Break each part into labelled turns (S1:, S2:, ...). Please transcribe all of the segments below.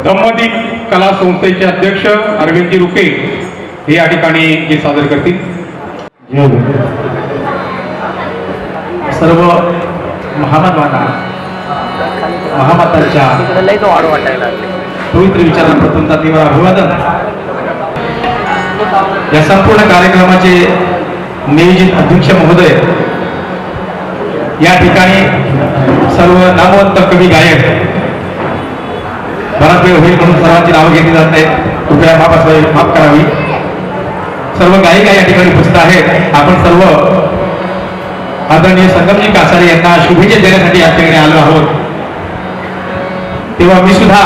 S1: धम्मदीप कला संस्थेचे अध्यक्ष अरविंदजी रुके हे या ठिकाणी हे सादर करतील.
S2: सर्व महामानवांना महामातांच्या पवित्र विचारांना प्रथमतः देवा अभिवादन. या संपूर्ण कार्यक्रमाचे नियोजित अध्यक्ष महोदय, या ठिकाणी सर्व नामवंत कवी गायक, बराच वेळ होईल म्हणून सर्वांची नावं घेतली जात आहेत, कृपया माफ करावी. सर्व गायिका या ठिकाणी उपस्थित आहेत. आपण सर्व आदरणीय संगमजी कासारे यांना शुभेच्छा देण्यासाठी या ठिकाणी आलो आहोत. तेव्हा मी सुद्धा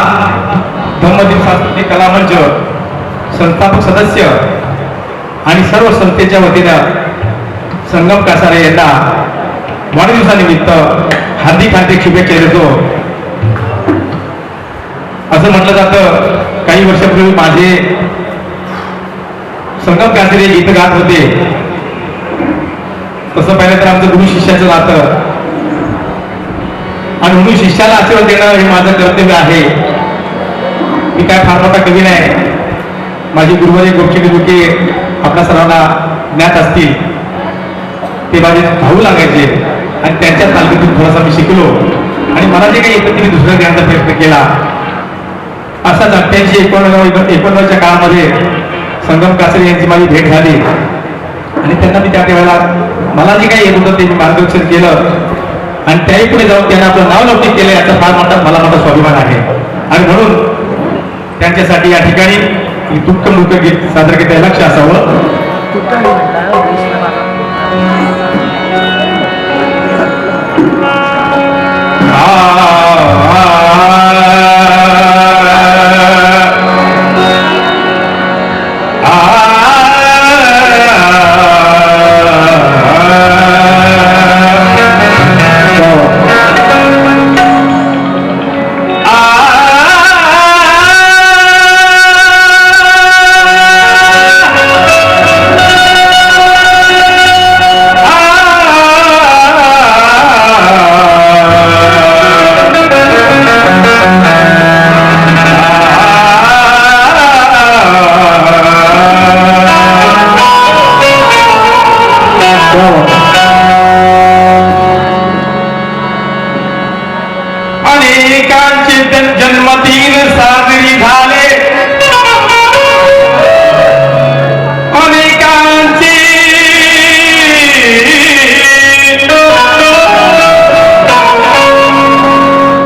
S2: धम्मदीप सांस्कृतिक कला मंच संस्थापक सदस्य आणि सर्व संस्थेच्या वतीनं संगम कासारे यांना वाढदिवसानिमित्त हार्दिक हार्दिक शुभेच्छा देतो. असं म्हटलं जातं, काही वर्षापूर्वी माझे संगम कासारे गीत गात होते. तसं पाहिलं तर आमचं गुरु शिष्याचं नातं, आणि म्हणून शिष्याला आशीर्वाद देणं हे माझं कर्तव्य आहे. मी काय फार मोठा कवी नाही. माझे गुरुवारी गोपचंद गुके आपल्या सर्वांना ज्ञात असतील. ते माझे भाऊ लागायचे आणि त्यांच्या तालमीतून थोडासा मी शिकलो आणि मला जे काही येतं ते मी दुसऱ्या देण्याचा प्रयत्न केला. असा 88-89च्या काळामध्ये संगम कासारे यांची माझी भेट झाली आणि त्यांना मी त्या वेळेला मला जे काही येत होतं ते मी मार्गदर्शन केलं आणि त्याही पुढे जाऊन त्यांना आपलं नाव लौकिक केलं. याचा फार मला मोठा स्वाभिमान आहे आणि म्हणून त्यांच्यासाठी या ठिकाणी दुःख गीत सादर केलं लक्ष असावं. जन्मदिन साजरी झाले,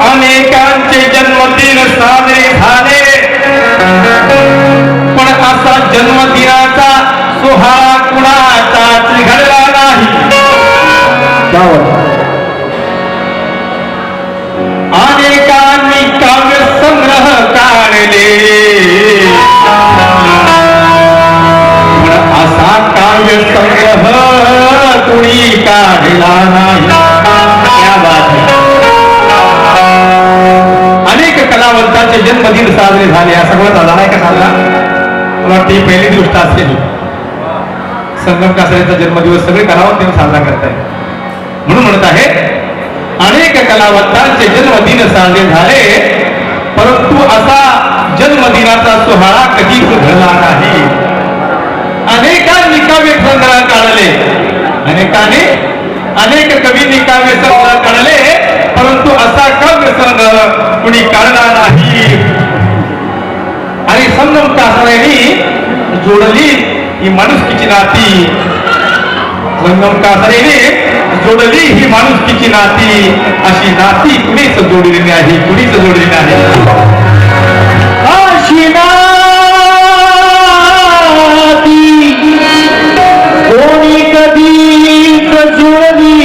S2: अनेकांची जन्मदिन साजरे झाले, पण असा जन्मदिनाचा सोहळा कुणाचाच घडला नाही. अनेकांनी काव्य संग्रह काढले, पण असा काव्य संग्रह कुणी काढला नाही. अनेक कलावंतांचे जन्मदिन साजरे झाले. हा सगळं झाला नाही का? साजरा मला ती पहिली गोष्ट असेल. संगम कासारेचा जन्मदिवस सगळे कलावंत साजरा करतायत. म्हणून म्हणत आहे, अनेक कलावंतांचे जन्मदिन साजरे झाले, परंतु असा जन्मदिनाचा सोहळा कधीच घडला नाही. अनेकांनी काव्य संग्रह काढले, अनेक कवींनी काव्य संग्रह काढले, परंतु असा काव्य संग्रह कुणी काढला नाही. आणि संगम कासारेंनी जोडली ही माणुसकीची नाती. संगम कासारेने जोडली ही माणुसकीची नाती. अशी नाती कुणीच जोडली नाही, कुणीच जोडली नाही. अशी नाती कोणी कधीच जोडली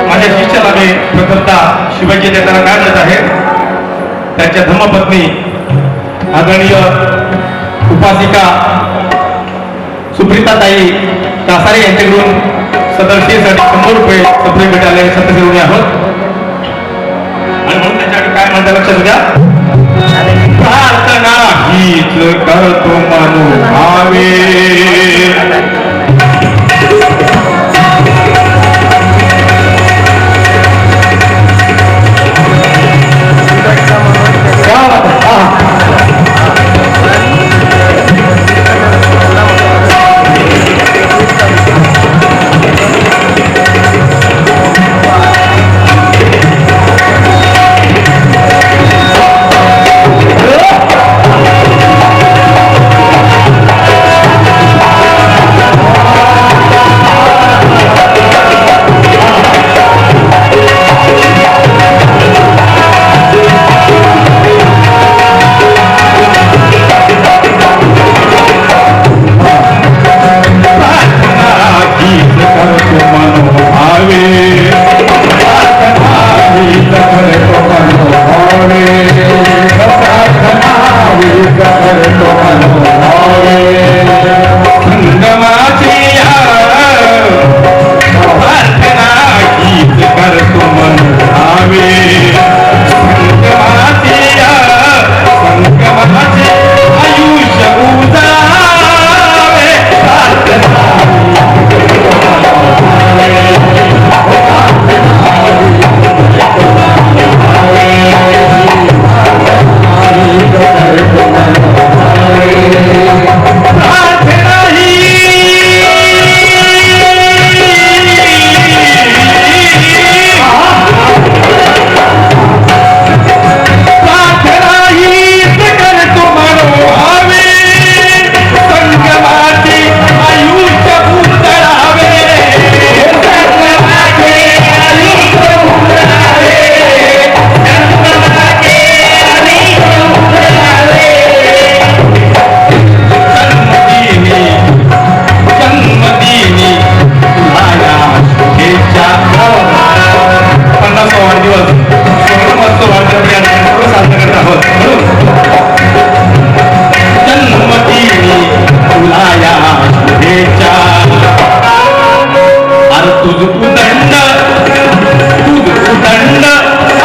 S2: माझ्या शिष्याला मी प्रथमतः शिवाजी देताना काय म्हणत आहे, त्यांच्या धर्मपत्नी आदरणीय उपासिका सुप्रिताताई कासारे यांच्याकडून सदस्यसाठी 100 रुपये सप्रे भेटायला सत्य आहोत. आणि म्हणून त्याच्याकडे काय म्हणता लक्षात घ्या, प्रार्थना हीच करतो मनोभावे. हा वाढदिवस स्वर्ण महोत्सव वाढदिवस या ठिकाणी सर्व साजरा करत आहोत. जन्मदिनी तुला या शुभेच्छा. अरे तुझ उदंड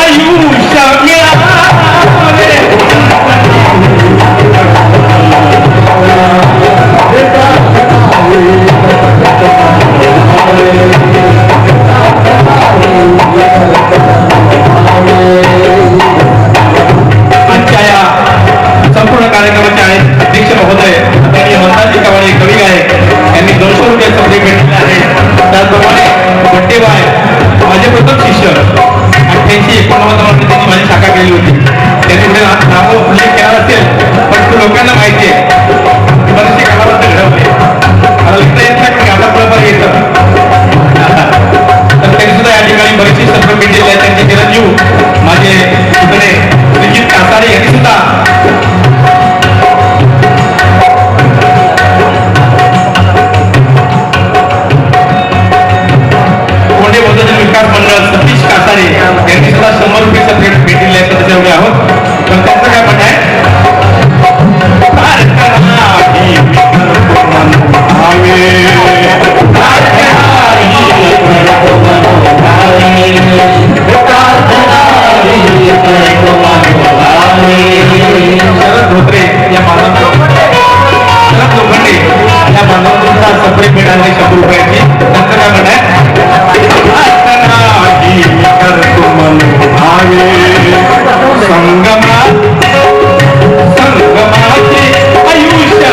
S2: आयुष्य मिळावे. आजच्या या संपूर्ण कार्यक्रमाचे अध्यक्ष महोदय त्यांनी म्हणतात एकावाळे कवी गायक यांनी 200 रुपयाचं म्हणजे भेटलेलं आहे. त्याचप्रमाणे बट्टेबाय माझे प्रथम शिष्य 88-89 मध्ये त्यांनी माझी शाखा केली होती. त्यांनी पुढे नाव उल्लेख केला असेल पण तो लोकांना माहिती आहे. बरेचसे कामाबद्दल घडवले मला लिहिता येत नाही पण आता बरोबर येतं. तर त्यांनी सुद्धा या ठिकाणी बरेचसे शब्द भेटलेले आहेत. त्यांचे चिरंजीव माझे पुतणे श्रीजित कासारे यांनी सुद्धा कोंडे बौद्धजन विकास मंडळ सतीश कासारे यांनी सुद्धा 100 रुपयाचं भेट भेटलेले आहेत. त्याच्यावर आहोत तर त्यांचं काय म्हणणं आहे. शरद धोत्रे या शरद लोखंडे या मानवाला सपरेट मिळाले 100 रुपयाची. त्यांचं काय म्हणणं आहे. संगमाचे आयुष्य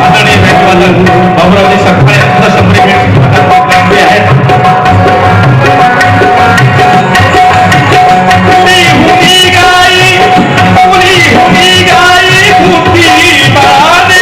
S2: आदरणीय भेटवादन बाबूरावजी सकाळी आता 100 मिनिट आहेत. हुनी गाई हुनी गाई भूती बाने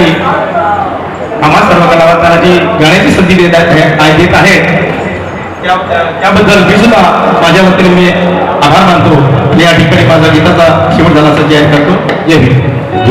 S2: ठिकाणी आम्हा सर्व कलावंतांना जी गाण्याची संधी देत आहेत त्याबद्दल मी सुद्धा माझ्या वतीने मी आभार मानतो. या ठिकाणी माझा गीताचा शेवट झाला असं जाहीर करतो. जय हिंद.